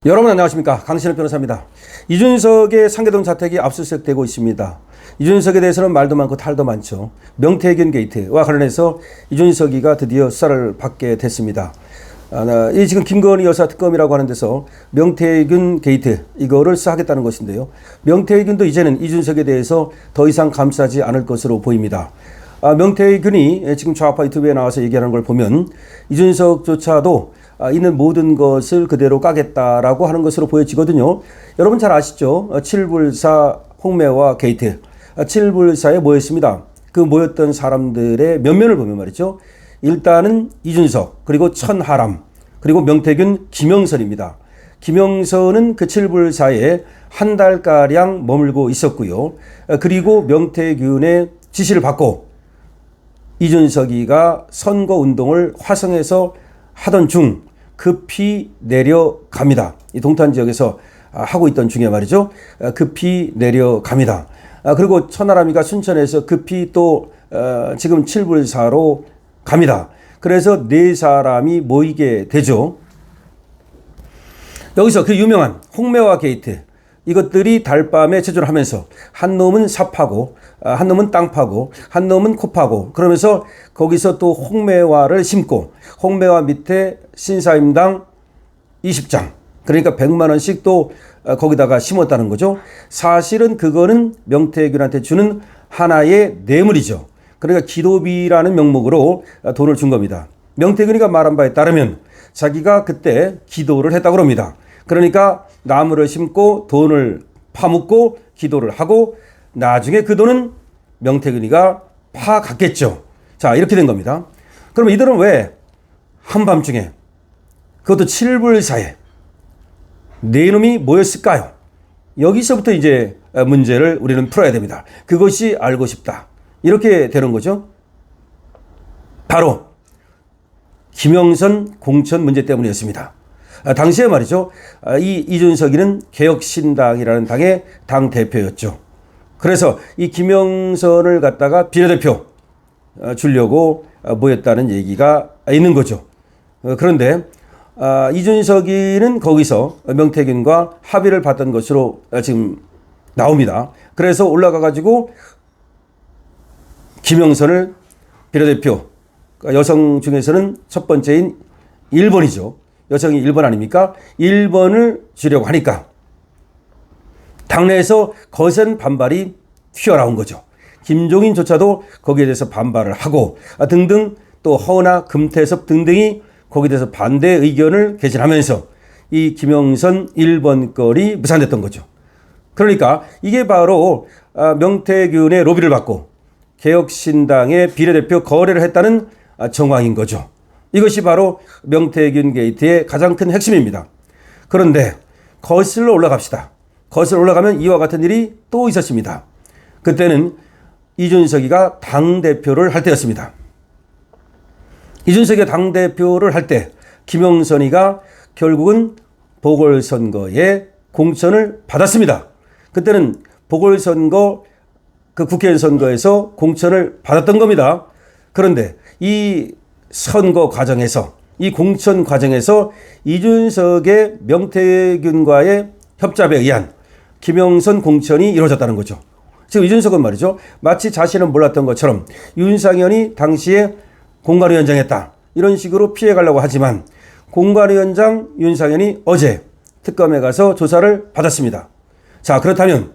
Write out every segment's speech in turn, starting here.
여러분 안녕하십니까, 강신업 변호사입니다. 이준석의 상계동 자택이 압수수색되고 있습니다. 이준석에 대해서는 말도 많고 탈도 많죠. 명태균 게이트와 관련해서 이준석이가 드디어 수사를 받게 됐습니다. 이 지금 김건희 여사 특검이라고 하는 데서 명태균 게이트 이거를 수사하겠다는 것인데요. 명태균도 이제는 이준석에 대해서 더 이상 감싸지 않을 것으로 보입니다. 명태균이 지금 좌파 유튜브에 나와서 얘기하는 걸 보면 이준석조차도 있는 모든 것을 그대로 까겠다라고 하는 것으로 보여지거든요. 여러분 잘 아시죠? 7불사 홍매화 게이트. 7불사에 모였습니다. 그 모였던 사람들의 면면을 보면 말이죠. 일단은 이준석, 그리고 천하람, 그리고 명태균, 김영선입니다. 김영선은 그 7불사에 한 달가량 머물고 있었고요. 그리고 명태균의 지시를 받고 이준석이가 선거운동을 화성에서 하던 중 급히 내려갑니다. 이 동탄 지역에서 하고 있던 중에 말이죠. 급히 내려갑니다. 그리고 천하람이가 순천에서 급히 또 지금 7불사로 갑니다. 그래서 네 사람이 모이게 되죠. 여기서 그 유명한 홍매화 게이트, 이것들이 달밤에 체조를 하면서 한 놈은 삽 파고, 한 놈은 땅 파고, 한 놈은 코 파고, 그러면서 거기서 또 홍매화를 심고, 홍매화 밑에 신사임당 20장, 그러니까 100만 원씩 또 거기다가 심었다는 거죠. 사실은 그거는 명태균한테 주는 하나의 뇌물이죠. 그러니까 기도비라는 명목으로 돈을 준 겁니다. 명태균이가 말한 바에 따르면 자기가 그때 기도를 했다고 합니다. 그러니까 나무를 심고 돈을 파묻고 기도를 하고 나중에 그 돈은 명태균이가 파갔겠죠. 자, 이렇게 된 겁니다. 그럼 이들은 왜 한밤중에, 그것도 7불사에 네 놈이 모였을까요? 여기서부터 이제 문제를 우리는 풀어야 됩니다. 그것이 알고 싶다. 이렇게 되는 거죠. 바로 김영선 공천 문제 때문이었습니다. 당시에 말이죠. 이 이준석이는 개혁신당이라는 당의 당대표였죠. 그래서 이 김영선을 갖다가 비례대표 주려고 모였다는 얘기가 있는 거죠. 그런데 이준석이는 거기서 명태균과 합의를 봤던 것으로 지금 나옵니다. 그래서 올라가 가지고 김영선을 비례대표, 여성 중에서는 첫 번째인 1번이죠. 여성이 1번 아닙니까? 1번을 주려고 하니까 당내에서 거센 반발이 튀어나온 거죠. 김종인조차도 거기에 대해서 반발을 하고 등등, 또 허은하, 금태섭 등등이 거기에 대해서 반대 의견을 개진하면서 이 김영선 1번 건이 무산됐던 거죠. 그러니까 이게 바로 명태균의 로비를 받고 개혁신당의 비례대표 거래를 했다는 정황인 거죠. 이것이 바로 명태균 게이트의 가장 큰 핵심입니다. 그런데 거슬러 올라갑시다. 거슬러 올라가면 이와 같은 일이 또 있었습니다. 그때는 이준석이가 당대표를 할 때였습니다. 이준석이가 당대표를 할 때 김영선이가 결국은 보궐선거에 공천을 받았습니다. 그때는 보궐선거, 그 국회의원 선거에서 공천을 받았던 겁니다. 그런데 이 선거 과정에서, 이 공천 과정에서 이준석의 명태균과의 협잡에 의한 김영선 공천이 이루어졌다는 거죠. 지금 이준석은 말이죠, 마치 자신은 몰랐던 것처럼 윤상현이 당시에 공관위원장했다, 이런 식으로 피해가려고 하지만 공관위원장 윤상현이 어제 특검에 가서 조사를 받았습니다. 자, 그렇다면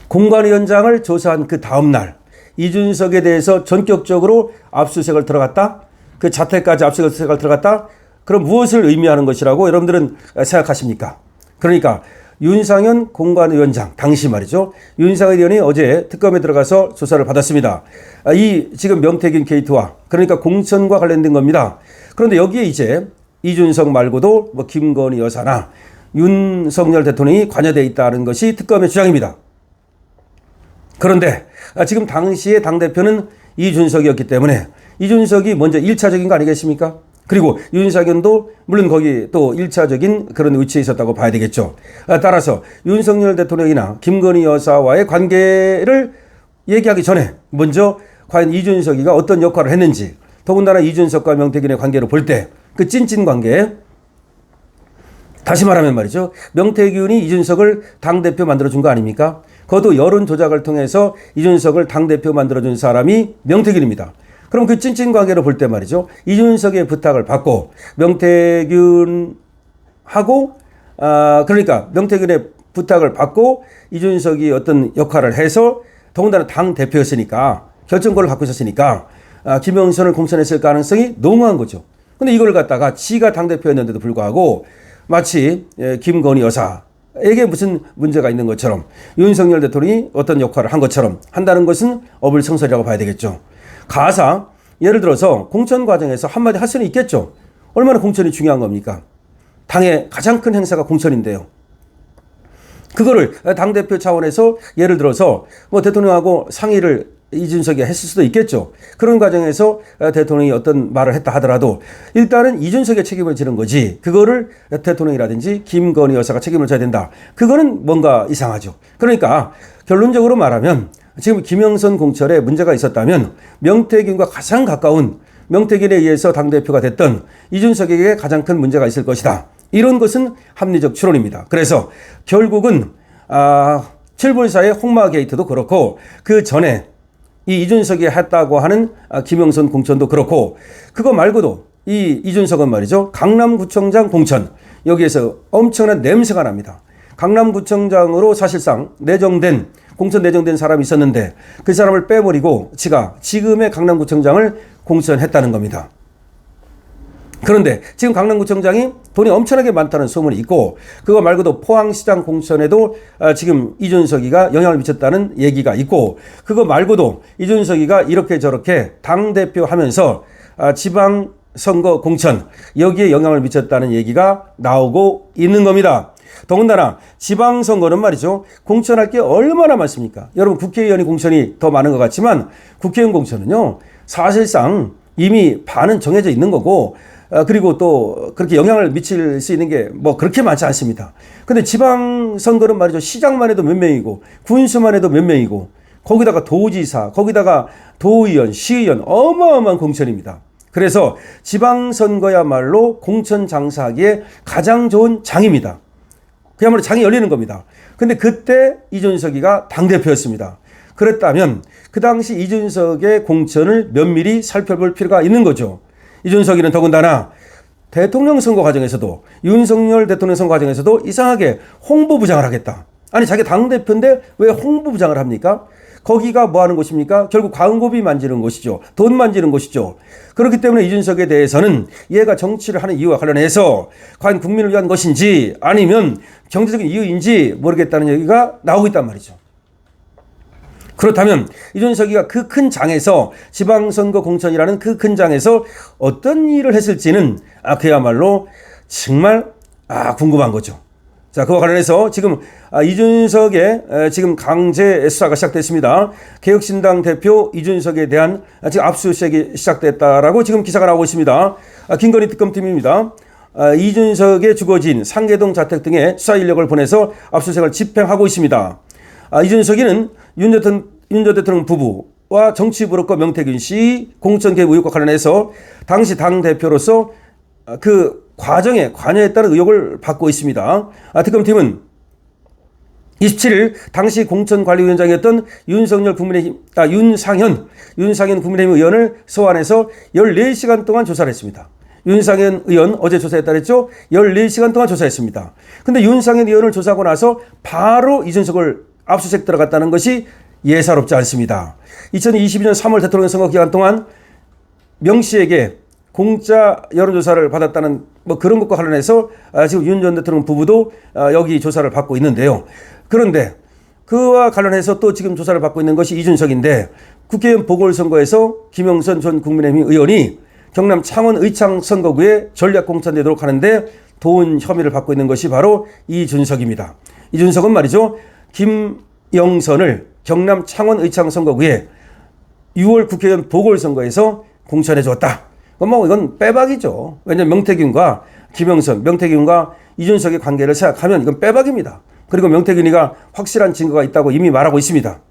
공관위원장을 조사한 그 다음날 이준석에 대해서 전격적으로 압수수색을 들어갔다? 그 자택까지 압수수색을 들어갔다? 그럼 무엇을 의미하는 것이라고 여러분들은 생각하십니까? 그러니까 윤상현 공관위원장, 당시 말이죠. 윤상현 의원이 어제 특검에 들어가서 조사를 받았습니다. 이 지금 명태균 게이트와, 그러니까 공천과 관련된 겁니다. 그런데 여기에 이제 이준석 말고도 뭐 김건희 여사나 윤석열 대통령이 관여되어 있다는 것이 특검의 주장입니다. 그런데 지금 당시의 당대표는 이준석이었기 때문에 이준석이 먼저 1차적인 거 아니겠습니까? 그리고 윤상현도 물론 거기 또 1차적인 그런 위치에 있었다고 봐야 되겠죠. 따라서 윤석열 대통령이나 김건희 여사와의 관계를 얘기하기 전에 먼저 과연 이준석이가 어떤 역할을 했는지, 더군다나 이준석과 명태균의 관계를 볼 때 그 찐찐 관계, 다시 말하면 말이죠. 명태균이 이준석을 당대표 만들어준 거 아닙니까? 그것도 여론 조작을 통해서 이준석을 당대표 만들어준 사람이 명태균입니다. 그럼 그 찐찐 관계로 볼 때 말이죠. 이준석의 부탁을 받고 명태균하고 그러니까 명태균의 부탁을 받고 이준석이 어떤 역할을 해서 더군다나 당대표였으니까 결정권을 갖고 있었으니까 김영선을 공천했을 가능성이 농후한 거죠. 근데 이걸 갖다가 지가 당대표였는데도 불구하고 마치 김건희 여사에게 무슨 문제가 있는 것처럼 윤석열 대통령이 어떤 역할을 한 것처럼 한다는 것은 어불성설이라고 봐야 되겠죠. 가사 예를 들어서 공천 과정에서 한마디 할 수는 있겠죠. 얼마나 공천이 중요한 겁니까? 당의 가장 큰 행사가 공천인데요. 그거를 당대표 차원에서 예를 들어서 뭐 대통령하고 상의를 이준석이 했을 수도 있겠죠. 그런 과정에서 대통령이 어떤 말을 했다 하더라도 일단은 이준석의 책임을 지는 거지 그거를 대통령이라든지 김건희 여사가 책임을 져야 된다. 그거는 뭔가 이상하죠. 그러니까 결론적으로 말하면 지금 김영선 공천에 문제가 있었다면 명태균과 가장 가까운 명태균에 의해서 당대표가 됐던 이준석에게 가장 큰 문제가 있을 것이다. 이런 것은 합리적 추론입니다. 그래서 결국은 칠불사의 홍마 게이트도 그렇고 그 전에 이 이준석이 했다고 하는 김영선 공천도 그렇고 그거 말고도 이 이준석은 말이죠. 강남구청장 공천 여기에서 엄청난 냄새가 납니다. 강남구청장으로 사실상 공천 내정된 사람이 있었는데 그 사람을 빼버리고 지가 지금의 강남구청장을 공천했다는 겁니다. 그런데 지금 강남구청장이 돈이 엄청나게 많다는 소문이 있고 그거 말고도 포항시장 공천에도 지금 이준석이가 영향을 미쳤다는 얘기가 있고 그거 말고도 이준석이가 이렇게 저렇게 당대표 하면서 지방선거 공천 여기에 영향을 미쳤다는 얘기가 나오고 있는 겁니다. 더군다나 지방선거는 말이죠. 공천할 게 얼마나 많습니까? 여러분 국회의원이 공천이 더 많은 것 같지만 국회의원 공천은요. 사실상 이미 반은 정해져 있는 거고 그리고 또 그렇게 영향을 미칠 수 있는 게 뭐 그렇게 많지 않습니다. 근데 지방선거는 말이죠. 시장만 해도 몇 명이고 군수만 해도 몇 명이고 거기다가 도지사, 거기다가 도의원, 시의원 어마어마한 공천입니다. 그래서 지방선거야말로 공천 장사하기에 가장 좋은 장입니다. 그야말로 장이 열리는 겁니다. 근데 그때 이준석이가 당대표였습니다. 그랬다면 그 당시 이준석의 공천을 면밀히 살펴볼 필요가 있는 거죠. 이준석이는 더군다나 대통령 선거 과정에서도 윤석열 대통령 선거 과정에서도 이상하게 홍보부장을 하겠다. 아니 자기 당대표인데 왜 홍보부장을 합니까? 거기가 뭐 하는 곳입니까? 결국 광고비 만지는 곳이죠. 돈 만지는 곳이죠. 그렇기 때문에 이준석에 대해서는 얘가 정치를 하는 이유와 관련해서 과연 국민을 위한 것인지 아니면 경제적인 이유인지 모르겠다는 얘기가 나오고 있단 말이죠. 그렇다면 이준석이가 그 큰 장에서 지방선거 공천이라는 그 큰 장에서 어떤 일을 했을지는 그야말로 정말 궁금한 거죠. 자, 그와 관련해서 지금 이준석의 지금 강제 수사가 시작됐습니다. 개혁신당 대표 이준석에 대한 지금 압수수색이 시작됐다라고 지금 기사가 나오고 있습니다. 김건희 특검팀입니다. 이준석의 주거지인 상계동 자택 등에 수사 인력을 보내서 압수수색을 집행하고 있습니다. 이준석이는 윤 전 대통령 부부와 정치 브로커 명태균 씨 공천 개입 의혹과 관련해서 당시 당대표로서 그 과정에 관여했다는 의혹을 받고 있습니다. 특검팀은 27일 당시 공천관리위원장이었던 윤상현 국민의힘 의원을 소환해서 14시간 동안 조사를 했습니다. 윤상현 의원 어제 조사했다 그랬죠? 14시간 동안 조사했습니다. 근데 윤상현 의원을 조사하고 나서 바로 이준석을 압수수색 들어갔다는 것이 예사롭지 않습니다. 2022년 3월 대통령 선거 기간 동안 명 씨에게 공짜 여론조사를 받았다는 뭐 그런 것과 관련해서 지금 윤 전 대통령 부부도 여기 조사를 받고 있는데요. 그런데 그와 관련해서 또 지금 조사를 받고 있는 것이 이준석인데 국회의원 보궐선거에서 김영선 전 국민의힘 의원이 경남 창원 의창 선거구에 전략공천되도록 하는데 도운 혐의를 받고 있는 것이 바로 이준석입니다. 이준석은 말이죠. 김영선을 경남 창원 의창 선거구에 6월 국회의원 보궐선거에서 공천해 줬다. 이건 빼박이죠. 왜냐하면 명태균과 김영선, 명태균과 이준석의 관계를 생각하면 이건 빼박입니다. 그리고 명태균이가 확실한 증거가 있다고 이미 말하고 있습니다.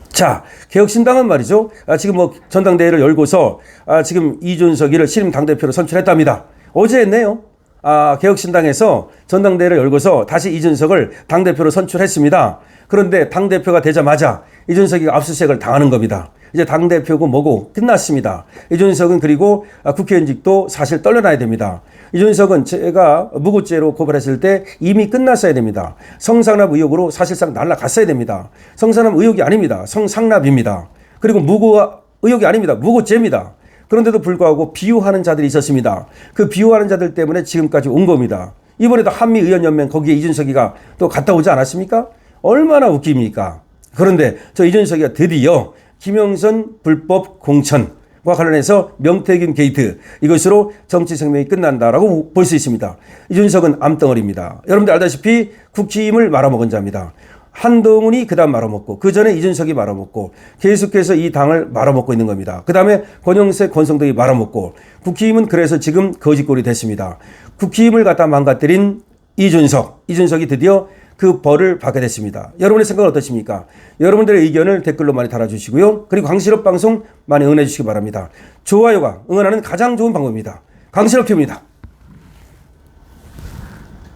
자, 개혁신당은 말이죠. 지금 전당대회를 열고서 지금 이준석이를 신임 당대표로 선출했답니다. 어제 했네요. 개혁신당에서 전당대회를 열고서 다시 이준석을 당대표로 선출했습니다. 그런데 당대표가 되자마자 이준석이 압수수색을 당하는 겁니다. 이제 당대표고 뭐고 끝났습니다. 이준석은 그리고 국회의원직도 사실 떨려나야 됩니다. 이준석은 제가 무고죄로 고발했을 때 이미 끝났어야 됩니다. 성상납 의혹으로 사실상 날아갔어야 됩니다. 성상납 의혹이 아닙니다. 성상납입니다. 그리고 무고 의혹이 아닙니다. 무고죄입니다. 그런데도 불구하고 비호하는 자들이 있었습니다. 그 비호하는 자들 때문에 지금까지 온 겁니다. 이번에도 한미의원연맹 거기에 이준석이가 또 갔다 오지 않았습니까? 얼마나 웃깁니까? 그런데 저 이준석이가 드디어 김영선 불법 공천과 관련해서 명태균 게이트 이것으로 정치 생명이 끝난다라고 볼 수 있습니다. 이준석은 암덩어리입니다. 여러분들 알다시피 국힘을 말아먹은 자입니다. 한동훈이 그 다음 말아먹고 그 전에 이준석이 말아먹고 계속해서 이 당을 말아먹고 있는 겁니다. 그 다음에 권영세, 권성동이 말아먹고 국힘은 그래서 지금 거지꼴이 됐습니다. 국힘을 갖다 망가뜨린 이준석이 드디어 그 벌을 받게 됐습니다. 여러분의 생각은 어떠십니까? 여러분들의 의견을 댓글로 많이 달아주시고요. 그리고 강실업 방송 많이 응원해 주시기 바랍니다. 좋아요가 응원하는 가장 좋은 방법입니다. 강실업 TV입니다.